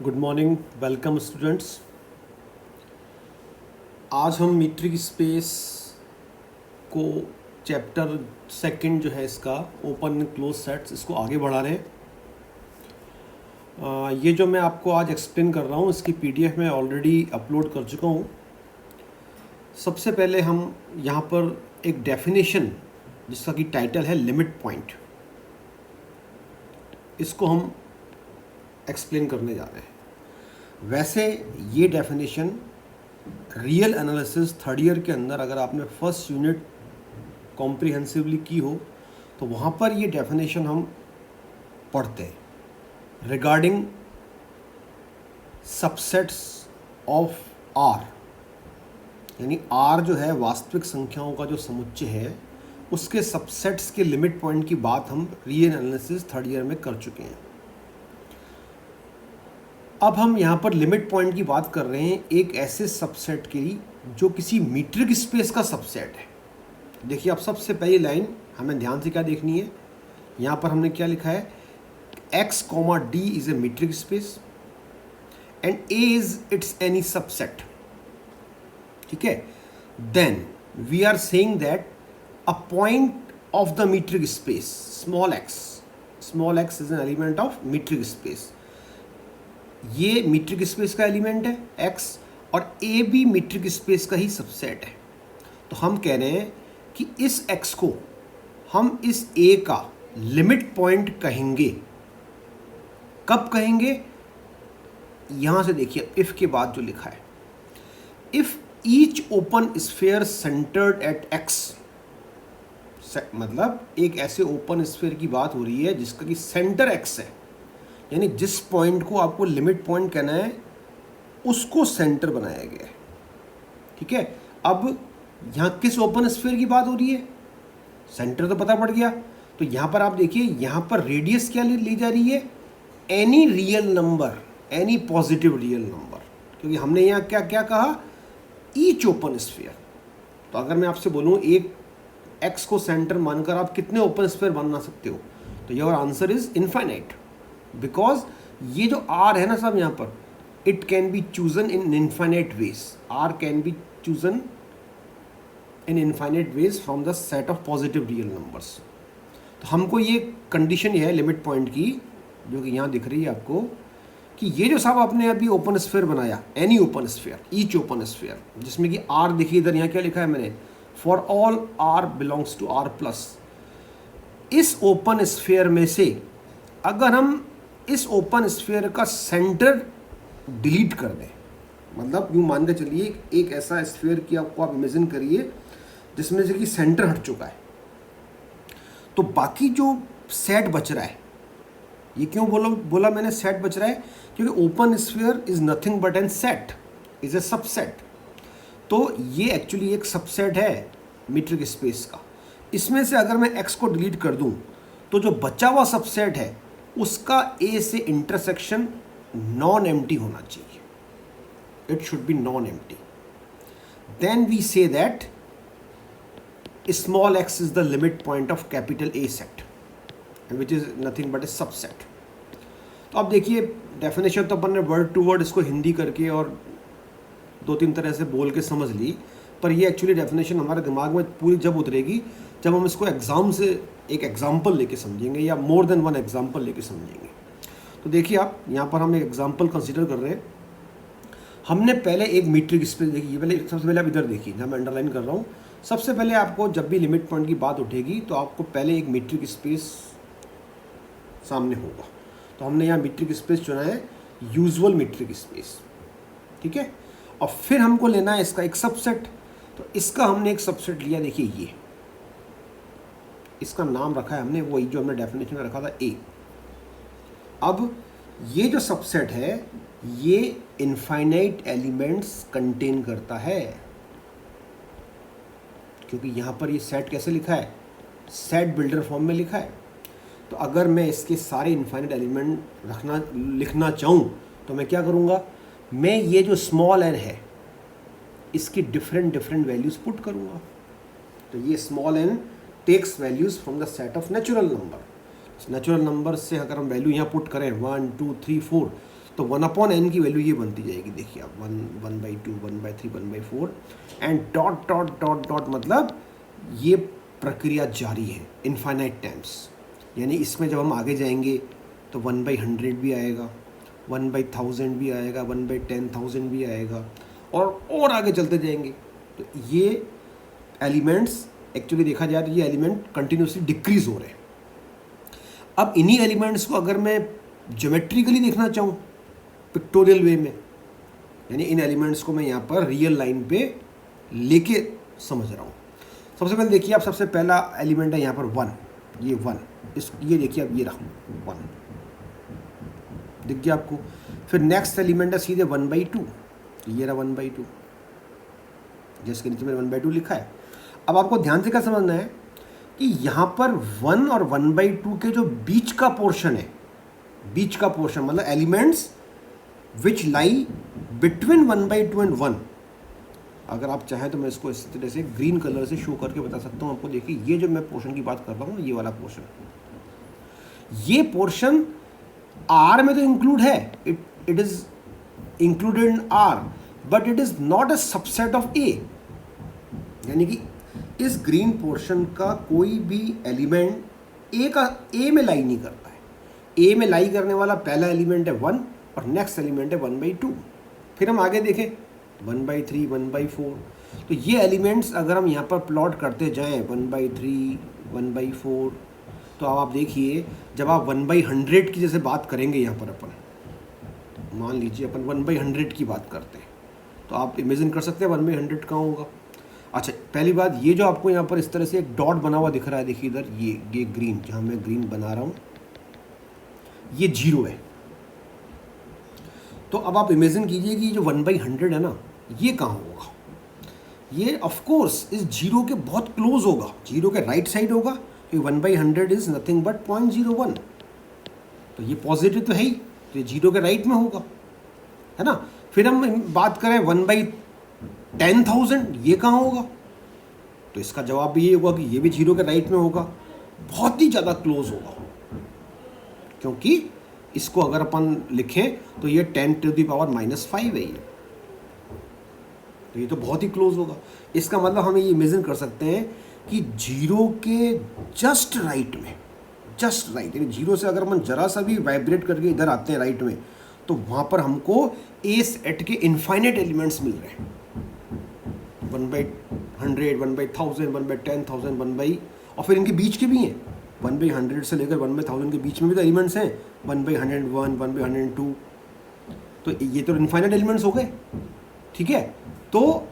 Good morning, welcome students. आज हम metric space को चैप्टर सेकंड जो है इसका ओपन एंड क्लोज सेट्स इसको आगे बढ़ा रहे हैं। ये जो मैं आपको आज एक्सप्लेन कर रहा हूँ इसकी पीडीएफ में ऑलरेडी अपलोड कर चुका हूँ। सबसे पहले हम यहाँ पर एक डेफिनेशन जिसका कि टाइटल है लिमिट पॉइंट, इसको हम एक्सप्लेन करने जा रहे हैं। वैसे ये definition real analysis third year के अंदर अगर आपने फर्स्ट यूनिट कॉम्प्रिहेंसिवली की हो तो वहाँ पर ये डेफिनेशन हम पढ़ते हैं रिगार्डिंग सबसेट्स ऑफ आर, यानी आर जो है वास्तविक संख्याओं का जो समुच्चय है उसके सबसेट्स के लिमिट पॉइंट की बात हम रियल एनालिसिस थर्ड ईयर में कर चुके हैं। अब हम यहाँ पर लिमिट पॉइंट की बात कर रहे हैं एक ऐसे सबसेट की जो किसी मीट्रिक स्पेस का सबसेट है। देखिए, अब सबसे पहली लाइन हमें ध्यान से क्या देखनी है। यहाँ पर हमने क्या लिखा है, x, d is a metric space and a is its any subset. ठीक है, then we are saying that a point of the metric space small x is an element of metric space. ये metric space का एलिमेंट है x और a भी metric space का ही सबसेट है। तो हम कह रहे हैं कि इस x को हम इस a का लिमिट पॉइंट कहेंगे। कब कहेंगे, यहां से देखिए इफ के बाद जो लिखा है, if each open sphere centred at x, मतलब एक ऐसे ओपन स्फीयर की बात हो रही है जिसका कि सेंटर x है, यानी जिस पॉइंट को आपको लिमिट पॉइंट कहना है उसको सेंटर बनाया गया है। ठीक है, अब यहाँ किस ओपन स्फीयर की बात हो रही है, सेंटर तो पता पड़ गया। तो यहाँ पर आप देखिए, यहाँ पर रेडियस क्या ली जा रही है, any real number, any positive real number, क्योंकि हमने यहाँ क्या क्या कहा, ईच ओपन स्फीयर। तो अगर मैं आपसे बोलूँ एक एक्स को सेंटर मानकर आप कितने ओपन स्फीयर बना सकते हो, तो your answer is infinite, because ये जो आर है ना सब यहाँ पर, it can be chosen in infinite ways. R can be chosen in infinite ways from the set of positive real numbers. तो हमको ये कंडीशन ये है लिमिट पॉइंट की, जो कि यहाँ दिख रही है आपको, कि ये जो सब आपने अभी ओपन स्फीयर बनाया, any open sphere, each open sphere, जिसमें कि आर देखिए इधर यहाँ क्या लिखा है मैंने, for all r belongs to R plus. इस ओपन स्फीयर में से अगर हम इस ओपन स्फीयर का सेंटर डिलीट कर दें, मतलब यूँ मान के चलिए एक ऐसा स्फीयर की आपको आप इमेजिन करिए जिसमें से कि सेंटर हट चुका है, तो बाकी जो सेट बच रहा है, ये क्यों बोला मैंने सेट बच रहा है, क्योंकि open sphere is nothing but an set, is a subset. तो ये एक्चुअली एक सबसेट है मीट्रिक स्पेस का। इसमें से अगर मैं x को डिलीट कर दूं तो जो बचा हुआ सबसेट है उसका a से इंटरसेक्शन नॉन एम्प्टी होना चाहिए, it should be non empty. Then we say that small x is the limit point of capital A set which is nothing but a subset. तो अब देखिए, डेफिनेशन तो अपन ने वर्ड टू वर्ड इसको हिंदी करके और दो तीन तरह से बोल के समझ ली, पर ये एक्चुअली डेफिनेशन हमारे दिमाग में पूरी जब उतरेगी जब हम इसको एग्जाम से एक एग्जाम्पल लेके समझेंगे या मोर देन वन एग्जाम्पल लेके समझेंगे। तो देखिए, आप यहाँ पर हम एक एग्जाम्पल कंसिडर कर रहे हैं। हमने पहले एक मीट्रिक स्पेस देखी, पहले सबसे पहले आप इधर देखिए जहाँ मैं अंडरलाइन कर रहा हूँ। सबसे पहले आपको जब भी लिमिट पॉइंट की बात उठेगी तो आपको पहले एक मीट्रिक स्पेस सामने होगा। तो हमने यहाँ मीट्रिक स्पेस चुना है, यूजुअल मीट्रिक स्पेस। ठीक है, और फिर हमको लेना है इसका एक सबसेट। तो इसका हमने एक सबसेट लिया, देखिए ये, इसका नाम रखा है हमने वही जो हमने डेफिनेशन में रखा था ए। अब ये जो सबसेट है ये इनफाइनाइट एलिमेंट्स कंटेन करता है, क्योंकि यहाँ पर ये सेट कैसे लिखा है, सेट बिल्डर फॉर्म में लिखा है। तो अगर मैं इसके सारे इनफाइनाइट एलिमेंट लिखना चाहूँ तो मैं क्या करूँगा, मैं ये जो स्मॉल एन है इसकी डिफरेंट वैल्यूज़ पुट करूँगा। तो ये small n takes values from the set of natural number. Natural number से अगर हम वैल्यू यहाँ पुट करें 1 2 3 4, तो 1/n की वैल्यू ये बनती जाएगी, देखिए आप 1/2, 1/3, 1/4 and dot dot dot dot, मतलब ये प्रक्रिया जारी है इनफाइनाइट टाइम्स। यानी इसमें जब हम आगे जाएंगे तो 1/100 भी आएगा, 1/1000 भी आएगा, 1/10,000 भी आएगा, और आगे चलते जाएंगे। तो ये एलिमेंट्स एक्चुअली देखा जाए तो ये एलिमेंट कंटिन्यूसली डिक्रीज हो रहे हैं। अब इन्हीं एलिमेंट्स को अगर मैं ज्योमेट्रिकली देखना चाहूँ पिक्टोरियल वे में, यानी इन एलिमेंट्स को मैं यहाँ पर रियल लाइन पे लेके समझ रहा हूँ। सबसे पहले देखिए आप, सबसे पहला एलिमेंट है यहाँ पर 1, ये 1, ये देखिए अब ये रहा 1, दिख गया आपको। फिर नेक्स्ट एलिमेंट है सीधे 1/2, ये रहा 1/2, जिसके नीचे मैंने 1/2 लिखा है। अब आपको ध्यान से क्या समझना है कि यहाँ पर 1 और 1/2 के जो बीच का पोर्शन है, बीच का पोर्शन मतलब elements which lie between 1/2 and 1, अगर आप चाहें तो मैं इसको इस तरह से ग्रीन कलर से शो करके बता सकता हूँ आपको। देखिए ये जो मैं पोर्शन की बात कर रहा हूँ, ये वाला पोर्शन, ये पोर्शन आर में तो इंक्लूड है, it is included in R, but it is not a subset of A. यानी कि इस ग्रीन पोर्शन का कोई भी एलिमेंट ए में लाई नहीं करता है। ए में लाई करने वाला पहला एलिमेंट है 1 और नेक्स्ट एलिमेंट है 1/2। फिर हम आगे देखें 1/3, 1/4, तो ये एलिमेंट्स अगर हम यहाँ पर प्लॉट करते जाएं 1/3, 1/4, तो अब आप देखिए जब आप 1/100 की जैसे बात करेंगे, यहाँ पर अपन मान लीजिए अपन 1/100 की बात करते हैं, तो आप इमेजिन कर सकते हैं 1/100 कहाँ होगा। अच्छा, पहली बात ये जो आपको यहाँ पर इस तरह से एक डॉट बना हुआ दिख रहा है, देखिए इधर ये ग्रीन, जहाँ मैं ग्रीन बना रहा हूँ, ये 0 है। तो अब आप इमेजिन कीजिए कि जो 1/100 है ना, ये कहाँ होगा। ये ऑफ कोर्स इस 0 के बहुत क्लोज होगा, 0 के राइट साइड होगा, क्योंकि 1/100 इज नथिंग बट 0.01, तो ये पॉजिटिव तो है ही, तो ये 0 के राइट में होगा, है ना। फिर हम बात करें 1/10,000, ये कहाँ होगा, तो इसका जवाब भी ये होगा कि ये भी 0 के राइट में होगा, बहुत ही ज़्यादा क्लोज होगा, क्योंकि इसको अगर अपन लिखें तो ये 10⁻⁻5 है ये, तो ये तो बहुत ही क्लोज होगा। इसका मतलब हमें ये इमेजिन कर सकते हैं कि 0 के जस्ट राइट में, जस्ट राइट, यानी 0 से अगर हम जरा सा भी वाइब्रेट करके इधर आते हैं राइट में, तो वहाँ पर हमको ए सेट के इनफाइनाइट एलिमेंट्स मिल रहे हैं, 1/100, 1/1000, 1/10,000, 1/, और फिर इनके बीच के भी हैं, 1/100 से लेकर 1/1000 के बीच में भी तो एलिमेंट्स हैं, 1/101, 1/102, तो ये तो इनफाइनाइट एलिमेंट्स हो गए, ठीक है। तो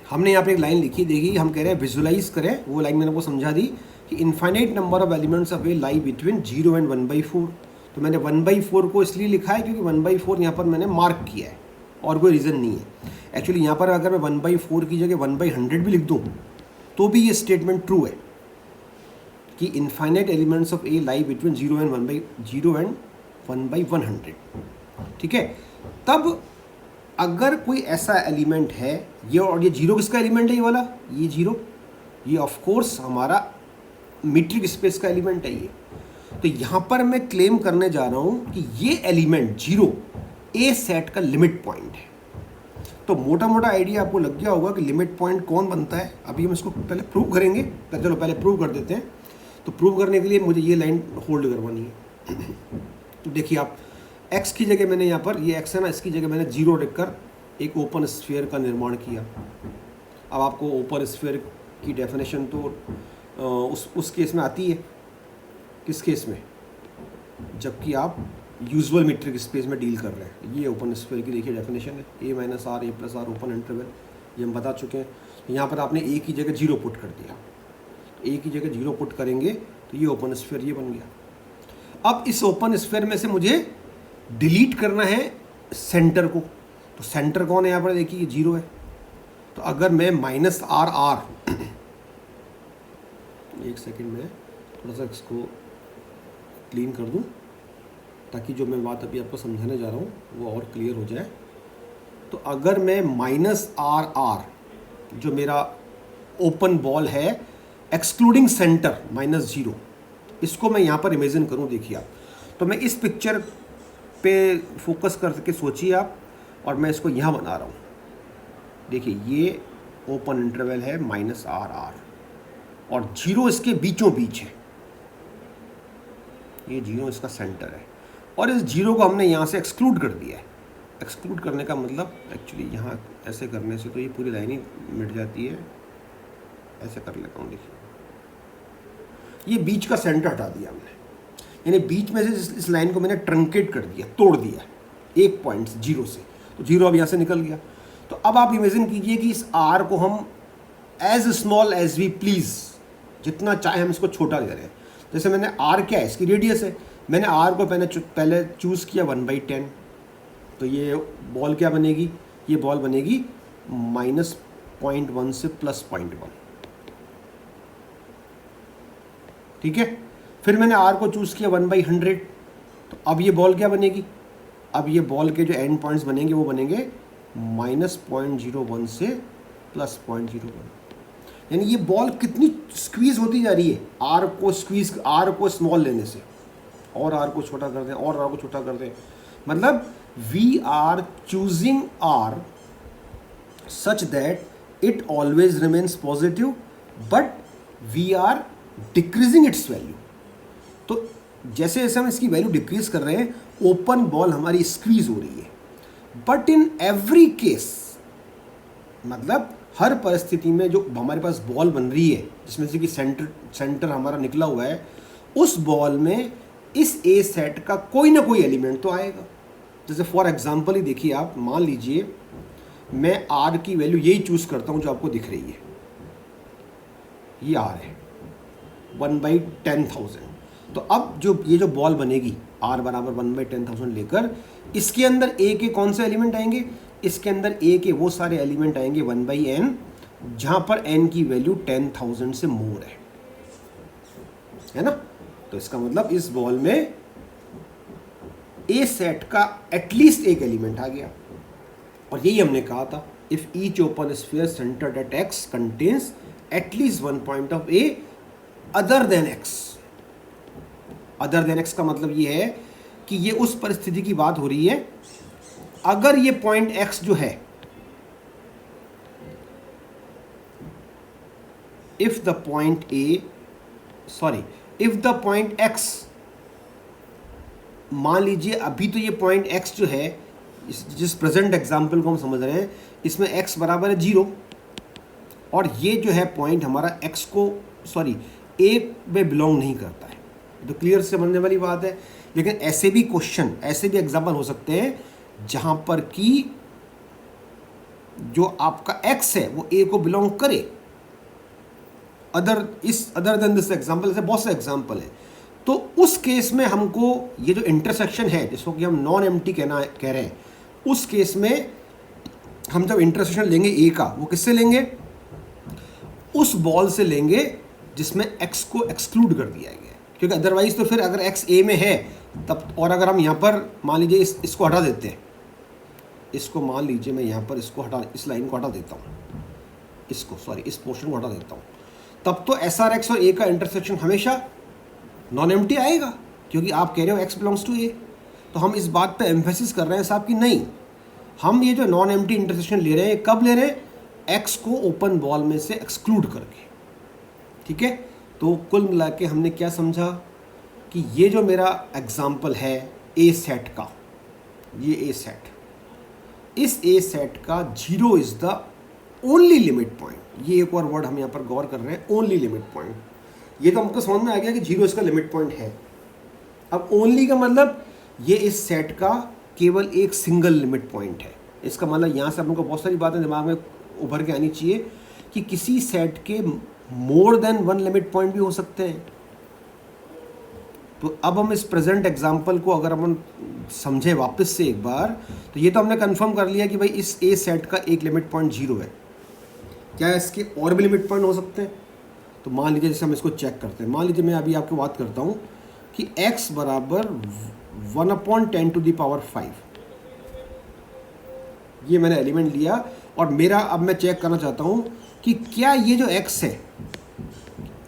हमने यहाँ पे एक लाइन लिखी, देखिए हम कह रहे हैं विजुलाइज करें, वो लाइन मैंने आपको समझा दी कि infinite number of elements of A lie between 0 and 1/4। तो मैंने 1/4 को इसलिए लिखा है क्योंकि 1/4 यहाँ पर मैंने मार्क किया है, और कोई रीज़न नहीं है। एक्चुअली यहाँ पर अगर मैं 1/4 की जगह 1/100 भी लिख दूँ तो भी ये स्टेटमेंट ट्रू है कि infinite elements of A lie between 0 and 1/100, ठीक है। तब अगर कोई ऐसा एलिमेंट है, ये, और ये 0 किसका एलिमेंट है, ये वाला, ये 0, ये ऑफ कोर्स हमारा मीट्रिक स्पेस का एलिमेंट है ये। तो यहाँ पर मैं क्लेम करने जा रहा हूँ कि ये एलिमेंट 0 ए सेट का लिमिट पॉइंट है। तो मोटा मोटा आइडिया आपको लग गया होगा कि लिमिट पॉइंट कौन बनता है। अभी हम इसको पहले प्रूव करेंगे, तो चलो पहले प्रूव कर देते हैं। तो प्रूव करने के लिए मुझे ये लाइन होल्ड करवानी है। तो देखिए आप, x की जगह मैंने यहाँ पर, ये x है ना, इसकी जगह मैंने 0 लिखकर एक ओपन स्फीयर का निर्माण किया। अब आपको ओपन स्फीयर की डेफिनेशन तो उस केस में आती है, किस केस में, जबकि आप यूजुअल मीट्रिक स्पेस में डील कर रहे हैं। ये ओपन स्फीयर की देखिए डेफिनेशन है, a - r a+r open interval, ये हम बता चुके हैं। यहाँ पर आपने a की जगह 0 पुट कर दिया, a की जगह 0 पुट करेंगे तो ये ओपन स्फीयर ये बन गया। अब इस ओपन स्फीयर में से मुझे डिलीट करना है सेंटर को, तो सेंटर कौन है यहाँ पर, देखिए ये 0 है। तो अगर मैं -r, एक सेकेंड में थोड़ा सा इसको क्लीन कर दूँ ताकि जो मैं बात अभी आपको समझाने जा रहा हूँ वो और क्लियर हो जाए। तो अगर मैं -r, जो मेरा ओपन बॉल है एक्सक्लूडिंग सेंटर -0, इसको मैं यहाँ पर इमेजिन करूँ, देखिए आप, तो मैं इस पिक्चर पे फोकस करके सोचिए आप, और मैं इसको यहाँ बना रहा हूँ। देखिए ये ओपन इंटरवल है -r और 0 इसके बीचों बीच है, ये 0 इसका सेंटर है, और इस 0 को हमने यहाँ से एक्सक्लूड कर दिया है। एक्सक्लूड करने का मतलब एक्चुअली यहाँ ऐसे करने से तो ये पूरी लाइन ही मिट जाती है, ऐसे कर लेता हूँ। देखिए ये बीच का सेंटर हटा दिया हमने, यानी बीच में से इस लाइन को मैंने ट्रंकेट कर दिया, तोड़ दिया एक पॉइंट 0 से, तो 0 अब यहाँ से निकल गया। तो अब आप इमेजिन कीजिए कि इस r को हम as small as we please, जितना चाहे हम इसको छोटा ले रहे हैं। जैसे मैंने r क्या है, इसकी रेडियस है, मैंने r को पहले चूज़ किया 1/10, तो ये बॉल क्या बनेगी, ये बॉल बनेगी -0.1 से +0.1, ठीक है। फिर मैंने r को चूज़ किया 1/100, तो अब ये बॉल क्या बनेगी, अब ये बॉल के जो एंड पॉइंट्स बनेंगे वो बनेंगे -0.01 से +0.01, यानी ये बॉल कितनी स्क्वीज़ होती जा रही है, r को स्मॉल लेने से, और r को छोटा कर दें, और r को छोटा कर दें, मतलब we are choosing r such that it always remains positive but we are decreasing its value. तो जैसे जैसे हम इसकी वैल्यू डिक्रीज कर रहे हैं, ओपन बॉल हमारी स्क्वीज हो रही है, बट इन एवरी केस, मतलब हर परिस्थिति में जो हमारे पास बॉल बन रही है जिसमें से कि सेंटर हमारा निकला हुआ है, उस बॉल में इस ए सेट का कोई ना कोई एलिमेंट तो आएगा। जैसे फॉर एग्जांपल ही देखिए आप, मान लीजिए मैं आर की वैल्यू यही चूज करता हूं जो आपको दिख रही है, ये आर है 1/10,000। तो अब ये जो बॉल बनेगी r बराबर 1/10,000 लेकर, इसके अंदर a के कौन से एलिमेंट आएंगे, इसके अंदर a के वो सारे एलिमेंट आएंगे 1/n, जहां पर n की वैल्यू 10,000 से मोर है ना। तो इसका मतलब इस बॉल में a सेट का एटलीस्ट एक एलिमेंट आ गया, और यही हमने कहा था, if each open sphere centred at x contains at least one point of a other than x। Other than x का मतलब ये है कि ये उस परिस्थिति की बात हो रही है अगर ये पॉइंट x जो है, इफ द पॉइंट x, मान लीजिए अभी तो ये पॉइंट x जो है, जिस प्रेजेंट एग्जाम्पल को हम समझ रहे हैं, इसमें x बराबर है 0, और ये जो है पॉइंट हमारा x को a में बिलोंग नहीं करता है। तो क्लियर से समझने वाली बात है। लेकिन ऐसे भी क्वेश्चन, ऐसे भी एग्जाम्पल हो सकते हैं जहां पर कि जो आपका x है वो a को बिलोंग करे, अदर देन दिस एग्जाम्पल, ऐसे बहुत से एग्जाम्पल है। तो उस केस में हमको ये जो इंटरसेक्शन है, जिसको कि हम नॉन एम्प्टी कह रहे हैं, उस केस में हम जब इंटरसेक्शन लेंगे a का, वो किससे लेंगे, उस बॉल से लेंगे जिसमें x को एक्सक्लूड कर दिया गया है। क्योंकि अदरवाइज तो फिर अगर x a में है तब, और अगर हम यहाँ पर मान लीजिए इसको हटा देते हैं, इसको मान लीजिए मैं यहाँ पर इस लाइन को हटा देता हूँ, इस पोर्शन को हटा देता हूँ, तब तो SRX और a का इंटरसेक्शन हमेशा नॉन एम्प्टी आएगा, क्योंकि आप कह रहे हो x बिलोंग्स टू a। तो हम इस बात पे एम्फेसिस कर रहे हैं साहब कि नहीं, हम ये जो नॉन एम्प्टी इंटरसेक्शन ले रहे हैं, कब ले रहे हैं, x को ओपन बॉल में से एक्सक्लूड करके, ठीक है। तो कुल मिला के हमने क्या समझा कि ये जो मेरा एग्जाम्पल है ए सेट का, ये ए सेट, इस ए सेट का 0 is the only limit point. ये एक और वर्ड हम यहाँ पर गौर कर रहे हैं, ओनली लिमिट पॉइंट। ये तो हमको समझ में आ गया कि 0 इसका लिमिट पॉइंट है। अब ओनली का मतलब ये इस सेट का केवल एक सिंगल लिमिट पॉइंट है। इसका मतलब यहाँ से हमको बहुत सारी बातें दिमाग में उभर के आनी चाहिए कि किसी सेट के more than one limit point भी हो सकते हैं। तो अब हम इस प्रेजेंट एग्जांपल को अगर हम समझे वापस से एक बार, तो ये तो हमने कंफर्म कर लिया कि भाई इस ए सेट का एक लिमिट पॉइंट 0 है। क्या इसके और भी लिमिट पॉइंट हो सकते हैं? तो मान लीजिए जैसे हम इसको चेक करते हैं, मान लीजिए मैं अभी आपको बात करता हूँ कि x बराबर 1/10⁵, ये मैंने एलिमेंट लिया और मेरा अब मैं चेक करना चाहता हूँ कि क्या ये जो x है,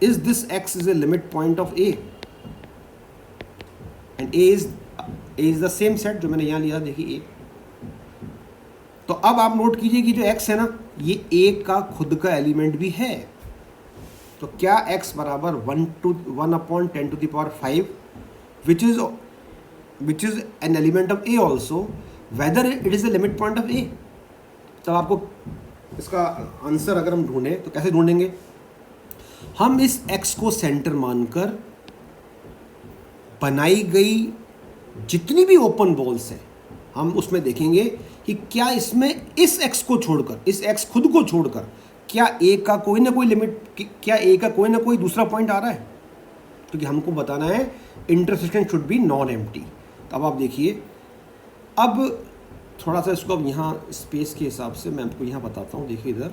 is this x is a limit point of a and a is A is the same set जो मैंने यहाँ लिया, देखिए ए। तो अब आप नोट कीजिए कि जो x है ना, ये a का खुद का एलिमेंट भी है। तो क्या x बराबर 1/10⁵ which is an element of a also, whether it is the limit point of a। तब आपको इसका आंसर अगर हम ढूंढें तो कैसे ढूंढेंगे? हम इस x को सेंटर मानकर बनाई गई जितनी भी ओपन बॉल्स हैं, हम उसमें देखेंगे कि क्या इसमें इस x को छोड़कर, इस x खुद को छोड़कर, क्या a का कोई ना कोई लिमिट, क्या a का कोई ना कोई दूसरा पॉइंट आ रहा है? क्योंकि हमको बताना है intersection should be non empty. तो अब आप देखिए, अब थोड़ा सा इसको अब यहाँ स्पेस के हिसाब से मैं आपको यहाँ बताता हूँ। देखिए इधर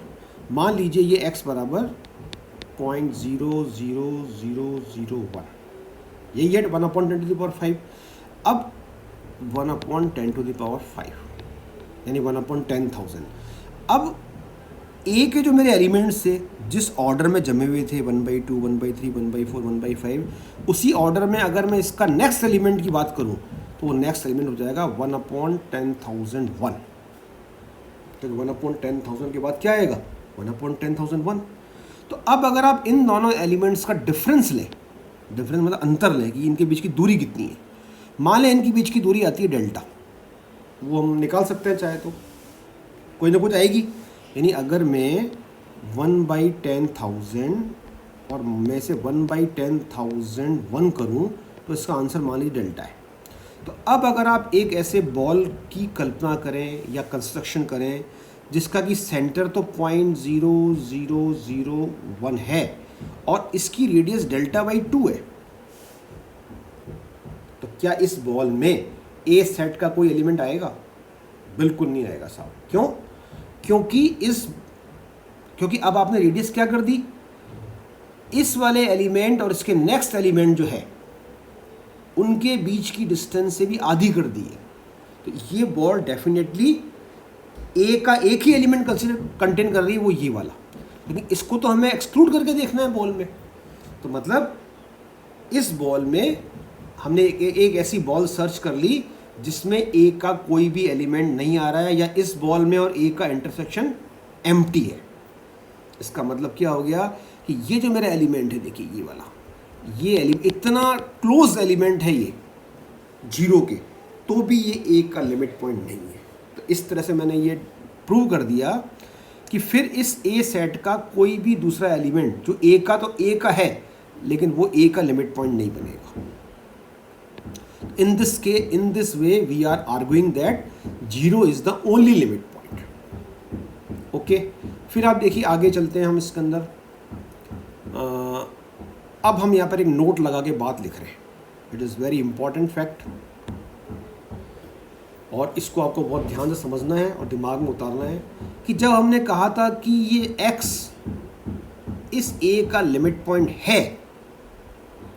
मान लीजिए ये x बराबर 0.00001, यही है 1/10⁵। अब 1/10⁵ यानी 1/10,000। अब a के जो मेरे एलिमेंट्स थे जिस ऑर्डर में जमे हुए थे 1/2, 1/3, 1/4, 1/5, उसी ऑर्डर में अगर मैं इसका नेक्स्ट एलिमेंट की बात करूं तो वो नेक्स्ट एलिमेंट हो जाएगा 1/10,001। तो 1/10,000 के बाद क्या आएगा? 1/10,001। तो अब अगर आप इन दोनों एलिमेंट्स का डिफरेंस लें, डिफरेंस मतलब अंतर लें कि इनके बीच की दूरी कितनी है, मान लें इनके बीच की दूरी आती है डेल्टा, वो हम निकाल सकते हैं चाहे तो, कोई ना कुछ आएगी। यानी अगर मैं 1/10,000 और मैं से 1/10,001 करूं तो इसका आंसर मान लीजिए डेल्टा है। तो अब अगर आप एक ऐसे बॉल की कल्पना करें या कंस्ट्रक्शन करें जिसका कि सेंटर तो 0.0001 है और इसकी रेडियस डेल्टा/2 है, तो क्या इस बॉल में ए सेट का कोई एलिमेंट आएगा? बिल्कुल नहीं आएगा साहब। क्यों? क्योंकि अब आपने रेडियस क्या कर दी, इस वाले एलिमेंट और इसके नेक्स्ट एलिमेंट जो है उनके बीच की डिस्टेंस से भी आधी कर दी है। तो ये बॉल डेफिनेटली ए का एक ही एलिमेंट कंटेन कर रही है, वो ये वाला, लेकिन इसको तो हमें एक्सक्लूड करके देखना है बॉल में। तो मतलब इस बॉल में हमने एक ऐसी बॉल सर्च कर ली जिसमें ए का कोई भी एलिमेंट नहीं आ रहा है, या इस बॉल में और ए का इंटरसेक्शन एम्प्टी है। इसका मतलब क्या हो गया कि ये जो मेरा एलिमेंट है, देखिए ये वाला, ये एलिमेंट इतना क्लोज एलिमेंट है ये जीरो के, तो भी ये ए का लिमिट पॉइंट नहीं है। तो इस तरह से मैंने ये प्रूव कर दिया कि फिर इस ए सेट का कोई भी दूसरा एलिमेंट जो ए का, तो ए का है लेकिन वो ए का लिमिट पॉइंट नहीं बनेगा। In this way we are arguing that 0 is the only limit point. Okay, फिर आप देखिए आगे चलते हैं हम इसके अंदर। अब हम यहाँ पर एक नोट लगा के बात लिख रहे हैं। It is very important fact, और इसको आपको बहुत ध्यान से समझना है और दिमाग में उतारना है कि जब हमने कहा था कि ये x इस a का लिमिट पॉइंट है,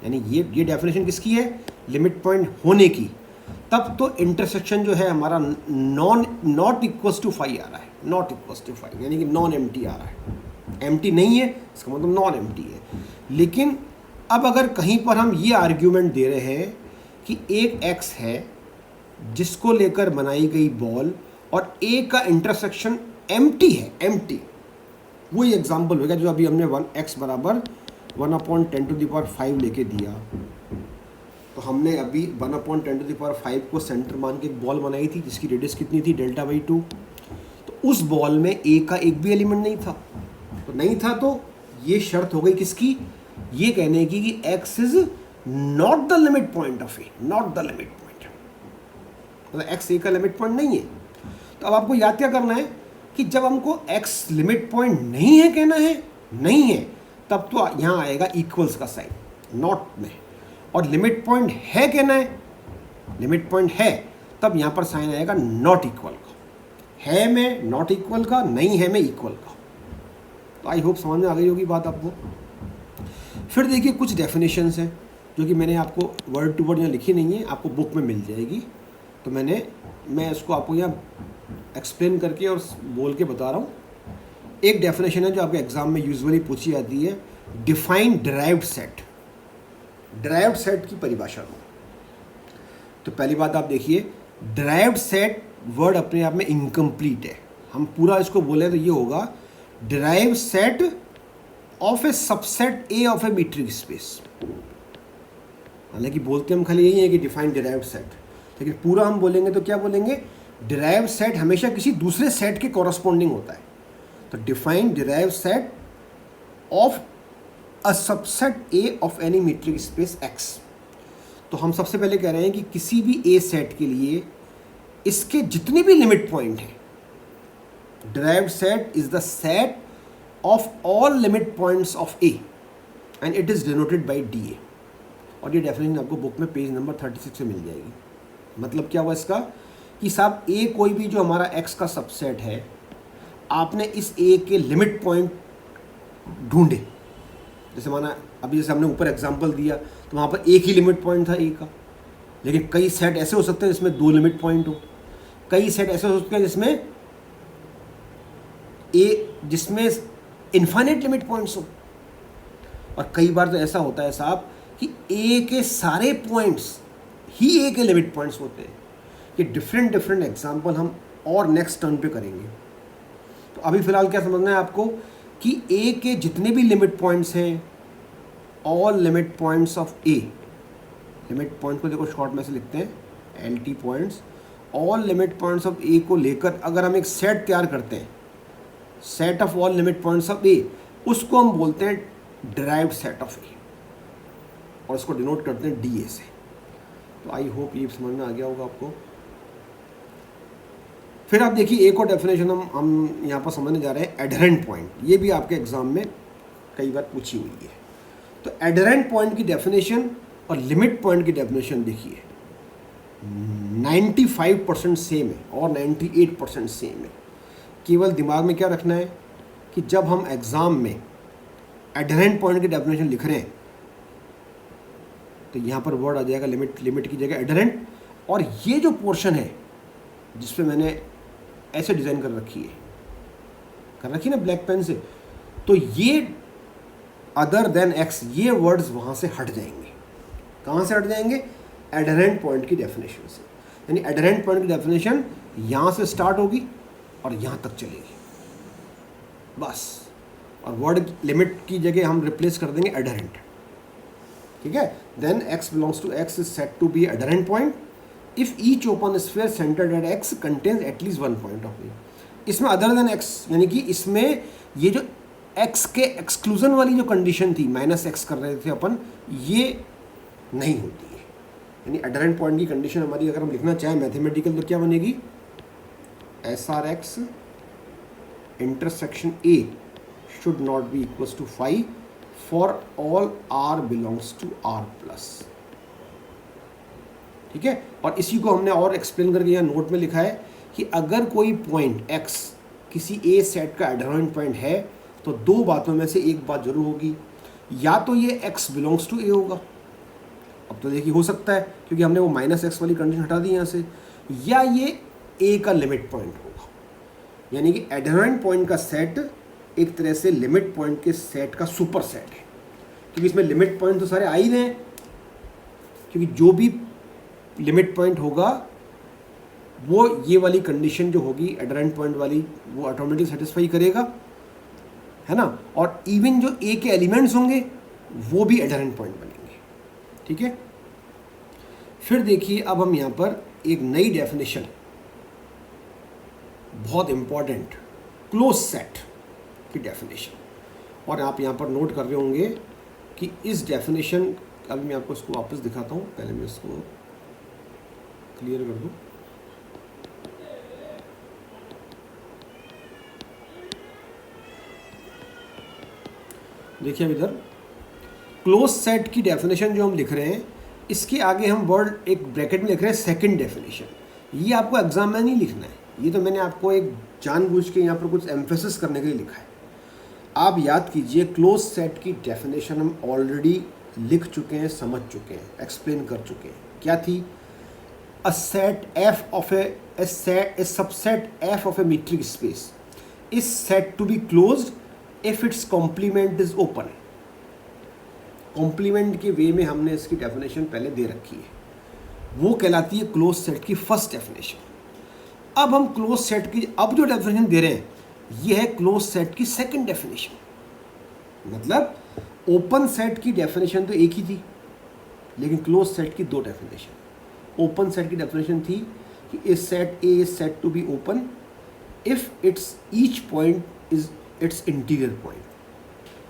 यानी ये डेफिनेशन किसकी है? लिमिट पॉइंट होने की। तब तो इंटरसेक्शन जो है हमारा नॉट इक्वल्स टू 5 आ रहा है, नॉट इक्वल्स टू 5 यानी कि नॉन एम्प्टी आ रहा है। एम्प्टी नहीं है इसका मतलब नॉन एम्प्टी है। लेकिन अब अगर कहीं पर हम ये आर्ग्यूमेंट दे रहे हैं कि एक x है जिसको लेकर बनाई गई बॉल और a का इंटरसेक्शन एम्प्टी है, एम्प्टी, वही एग्जाम्पल होगा जो अभी हमने x बराबर 1/10⁵ लेके दिया। तो हमने अभी 1/10⁵ को सेंटर मान के एक बॉल बनाई थी जिसकी रेडियस कितनी थी? डेल्टा/2। तो उस बॉल में ए का एक भी एलिमेंट नहीं था, तो नहीं था तो ये शर्त हो गई किसकी? ये कहने की कि x is not the limit point of A, not the limit point, मतलब x ए का लिमिट पॉइंट नहीं है। तो अब आपको याद क्या करना है कि जब हमको x लिमिट पॉइंट नहीं है कहना है, नहीं है, तब तो यहाँ आएगा इक्वल्स का साइन नॉट में, और लिमिट पॉइंट है कहना है, लिमिट पॉइंट है, तब यहाँ पर साइन आएगा नॉट इक्वल का, है में नॉट इक्वल का, नहीं है में इक्वल का। तो आई होप समझ में आ गई होगी बात आपको। फिर देखिए कुछ डेफिनेशंस हैं जो कि मैंने आपको वर्ड टू वर्ड यहाँ लिखी नहीं है, आपको बुक में मिल जाएगी। तो मैं इसको आपको यहाँ एक्सप्लेन करके और बोल के बता रहा हूँ। एक डेफिनेशन है जो आपके एग्जाम में यूजुअली पूछी जाती है, define derived set. Derived set की परिभाषा हो तो पहली बात आप देखिए, डिराइव्ड सेट वर्ड अपने आप में इनकम्प्लीट है। हम पूरा इसको बोले तो ये होगा derived set of a subset A of a metric space. हालांकि बोलते हम खाली यही है कि डिफाइन डिराइव्ड सेट, लेकिन पूरा हम बोलेंगे तो क्या बोलेंगे, डिराइव्ड सेट हमेशा किसी दूसरे सेट के कॉरस्पॉन्डिंग होता है। तो define derived set of a subset A of any metric space x. तो हम सबसे पहले कह रहे हैं कि किसी भी ए सेट के लिए इसके जितने भी लिमिट पॉइंट हैं, derived set is the set of all limit points of A and it is denoted by D A. और ये डेफिनेशन आपको बुक में पेज नंबर 36 से मिल जाएगी। मतलब क्या हुआ इसका कि साहब ए कोई भी जो हमारा एक्स का सबसेट है, आपने इस ए के लिमिट पॉइंट ढूंढे। जैसे माना अभी जैसे हमने ऊपर एग्जांपल दिया तो वहाँ पर एक ही लिमिट पॉइंट था ए का, लेकिन कई सेट ऐसे हो सकते हैं जिसमें 2 लिमिट पॉइंट हो, कई सेट ऐसे हो सकते हैं जिसमें इन्फाइनाइट लिमिट पॉइंट्स हो, और कई बार तो ऐसा होता है साहब कि ए के सारे पॉइंट्स ही ए के लिमिट पॉइंट्स होते हैं। ये डिफरेंट एग्जांपल हम और नेक्स्ट टर्न पे करेंगे। तो अभी फिलहाल क्या समझना है आपको कि ए के जितने भी लिमिट पॉइंट्स हैं, all limit points of A, limit point को देखो शॉर्ट में से लिखते हैं LT points, all limit points of A को लेकर अगर हम एक सेट तैयार करते हैं, set of all limit points of A, उसको हम बोलते हैं डिराइव्ड सेट ऑफ ए, और इसको डिनोट करते हैं DA से। तो आई होप ये समझ में आ गया होगा आपको। फिर आप देखिए एक और डेफिनेशन हम यहाँ पर समझने जा रहे हैं, एडहेरेंट पॉइंट। ये भी आपके एग्जाम में कई बार पूछी हुई है। तो एडहेरेंट पॉइंट की डेफिनेशन और लिमिट पॉइंट की डेफिनेशन देखिए 95% सेम है और 98% सेम है। केवल दिमाग में क्या रखना है कि जब हम एग्ज़ाम में एडहेरेंट पॉइंट की डेफिनेशन लिख रहे हैं तो यहाँ पर वर्ड आ जाएगा लिमिट की जगह एडहेरेंट, और ये जो पोर्शन है जिस पे मैंने ऐसे डिज़ाइन कर रखी ना ब्लैक पेन से, तो ये अदर देन एक्स, ये वर्ड्स वहाँ से हट जाएंगे। कहाँ से हट जाएंगे? एडहेरेंट पॉइंट की डेफिनेशन से। यानी एडहेरेंट पॉइंट की डेफिनेशन यहाँ से स्टार्ट होगी और यहाँ तक चलेगी बस, और वर्ड लिमिट की जगह हम रिप्लेस कर देंगे एडहेरेंट। ठीक है, then x belongs to x is said to be adherent point if each open sphere centered at x contains at least one point of view। इसमें अदर देन x, यानी कि इसमें ये जो x के एक्सक्लूजन वाली जो कंडीशन थी, -x कर रहे थे अपन, ये नहीं होती है। यानी एडहेरेंट पॉइंट की कंडीशन हमारी अगर हम लिखना चाहें मैथमेटिकल तो क्या बनेगी, SRX intersection A should not be equals to phi for all R belongs to R plus। ठीक है, और इसी को हमने और एक्सप्लेन करके यहाँ नोट में लिखा है कि अगर कोई पॉइंट x किसी A सेट का एडहेरेंट पॉइंट है तो दो बातों में से एक बात जरूर होगी, या तो ये x बिलोंग्स टू A होगा, अब तो देखिए हो सकता है क्योंकि हमने वो -x वाली कंडीशन हटा दी यहाँ से, या ये A का लिमिट पॉइंट होगा। यानी कि एडहेरेंट पॉइंट का सेट एक तरह से लिमिट पॉइंट के सेट का सुपर सेट है, क्योंकि इसमें लिमिट पॉइंट तो सारे आ ही रहे हैं, क्योंकि जो भी लिमिट पॉइंट होगा वो ये वाली कंडीशन जो होगी एडहेरेंट पॉइंट वाली, वो ऑटोमेटिक सेटिस्फाई करेगा, है ना। और इवन जो ए के एलिमेंट्स होंगे वो भी एडहेरेंट पॉइंट बनेंगे। ठीक है, फिर देखिए अब हम यहाँ पर एक नई डेफिनेशन, बहुत इंपॉर्टेंट, क्लोज सेट की डेफिनेशन, और आप यहाँ पर नोट कर रहे होंगे कि इस डेफिनेशन, अभी मैं आपको इसको वापस दिखाता हूँ, पहले मैं इसको क्लियर कर दूँ। देखिए अब इधर क्लोज सेट की डेफिनेशन जो हम लिख रहे हैं, इसके आगे हम वर्ड एक ब्रैकेट में लिख रहे हैं सेकंड डेफिनेशन। ये आपको एग्जाम में नहीं लिखना है, ये तो मैंने आपको एक जानबूझ के यहाँ पर कुछ एम्फेसिस करने के लिए लिखा है। आप याद कीजिए क्लोज सेट की डेफिनेशन हम ऑलरेडी लिख चुके हैं, समझ चुके हैं, एक्सप्लेन कर चुके हैं। क्या थी? A set F of a subset F of a metric space is set to be closed if its complement is open. Complement के वे में हमने इसकी डेफिनेशन पहले दे रखी है। वो कहलाती है क्लोज सेट की फर्स्ट डेफिनेशन। अब हम क्लोज सेट की अब जो डेफिनेशन दे रहे हैं ये है क्लोज सेट की सेकंड डेफिनेशन। मतलब ओपन सेट की डेफिनेशन तो एक ही थी, लेकिन क्लोज सेट की दो डेफिनेशन। ओपन सेट की डेफिनेशन थी कि a set A is set to be open if its each point is its interior point,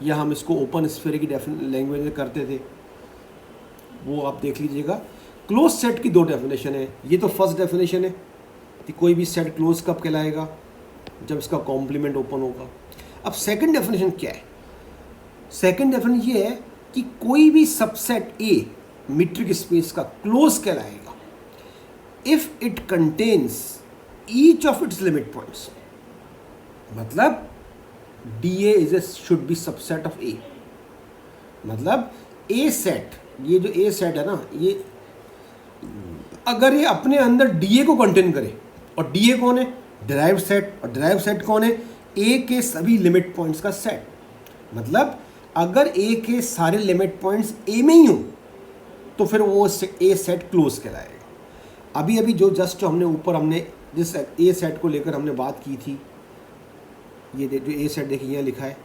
या हम इसको ओपन स्फीयर की लैंग्वेज में करते थे, वो आप देख लीजिएगा। क्लोज सेट की दो डेफिनेशन है। ये तो फर्स्ट डेफिनेशन है कि कोई भी सेट क्लोज कब कहलाएगा, जब इसका कॉम्प्लीमेंट ओपन होगा। अब सेकंड डेफिनेशन क्या है? सेकंड डेफिनेशन ये है कि कोई भी सबसेट ए मीट्रिक स्पेस का क्लोज कहलाएगा if it contains each of its limit points. मतलब DA is A should be subset of A। मतलब ए सेट, ये जो ए सेट है ना, ये अगर ये अपने अंदर DA को कंटेन करे, और DA कौन है? Derived set. और डिराइव्ड सेट कौन है? A के सभी लिमिट पॉइंट्स का सेट। मतलब अगर A के सारे लिमिट पॉइंट्स A में ही हो तो फिर वो A सेट क्लोज कहलाएगा। अभी अभी जो जस्ट हमने ऊपर हमने जिस A सेट को लेकर हमने बात की थी, ये जो A सेट देखिए यहाँ लिखा है,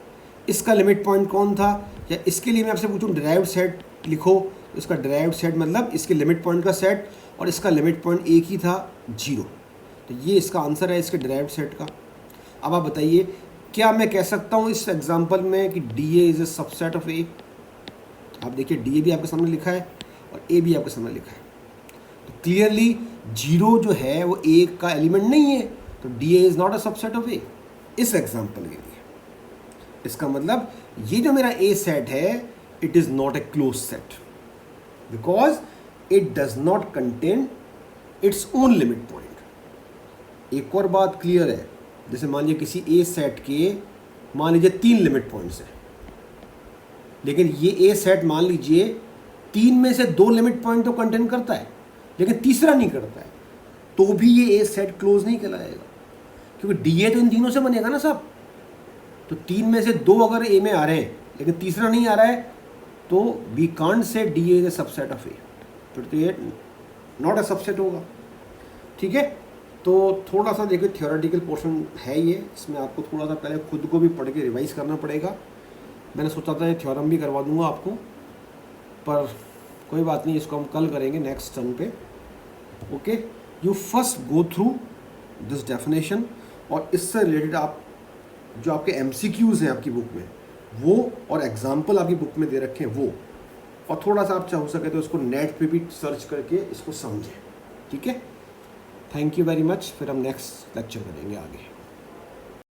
इसका लिमिट पॉइंट कौन था? या इसके लिए मैं आपसे पूछूं डिराइव्ड सेट लिखो, इसका डिराइव्ड सेट मतलब इसके लिमिट पॉइंट का सेट, और इसका लिमिट पॉइंट एक ही था 0। तो ये इसका आंसर है इसके डिराइव्ड सेट का। अब आप बताइए क्या मैं कह सकता हूँ इस एग्जांपल में कि DA is a subset of A? आप देखिए DA भी आपके सामने लिखा है और A भी आपके सामने लिखा है। तो क्लियरली 0 जो है वो A का एलिमेंट नहीं है, तो DA is not a subset of A इस एग्जांपल के लिए। इसका मतलब ये जो मेरा A सेट है it is not a close set because it does not contain its own limit point. एक और बात क्लियर है, जैसे मान लीजिए किसी A सेट के मान लीजिए 3 लिमिट पॉइंट्स हैं, लेकिन ये A सेट मान लीजिए 3 में से 2 लिमिट पॉइंट तो कंटेन करता है लेकिन तीसरा नहीं करता है, तो भी ये A सेट क्लोज नहीं कहलाएगा, क्योंकि DA तो इन तीनों से बनेगा ना सब। तो 3 में से 2 अगर A में आ रहे हैं लेकिन तीसरा नहीं आ रहा है, तो we can't say DA is a subset of A, फिर तो ये नॉट अ सबसेट होगा। ठीक है, तो थोड़ा सा देखिए थियोरेटिकल पोर्शन है ये, इसमें आपको थोड़ा सा पहले खुद को भी पढ़ के रिवाइज करना पड़ेगा। मैंने सोचा था ये थ्योरम भी करवा दूंगा आपको, पर कोई बात नहीं, इसको हम कल करेंगे नेक्स्ट टर्म पे। Okay, you first go through this definition, और इससे रिलेटेड आप जो आपके MCQs हैं आपकी बुक में वो, और एग्जाम्पल आपकी बुक में दे रखे हैं वो, और थोड़ा सा आप चाह सके तो इसको नेट पे भी सर्च करके इसको समझें। ठीक है, थैंक यू वेरी मच। फिर हम नेक्स्ट लेक्चर करेंगे आगे।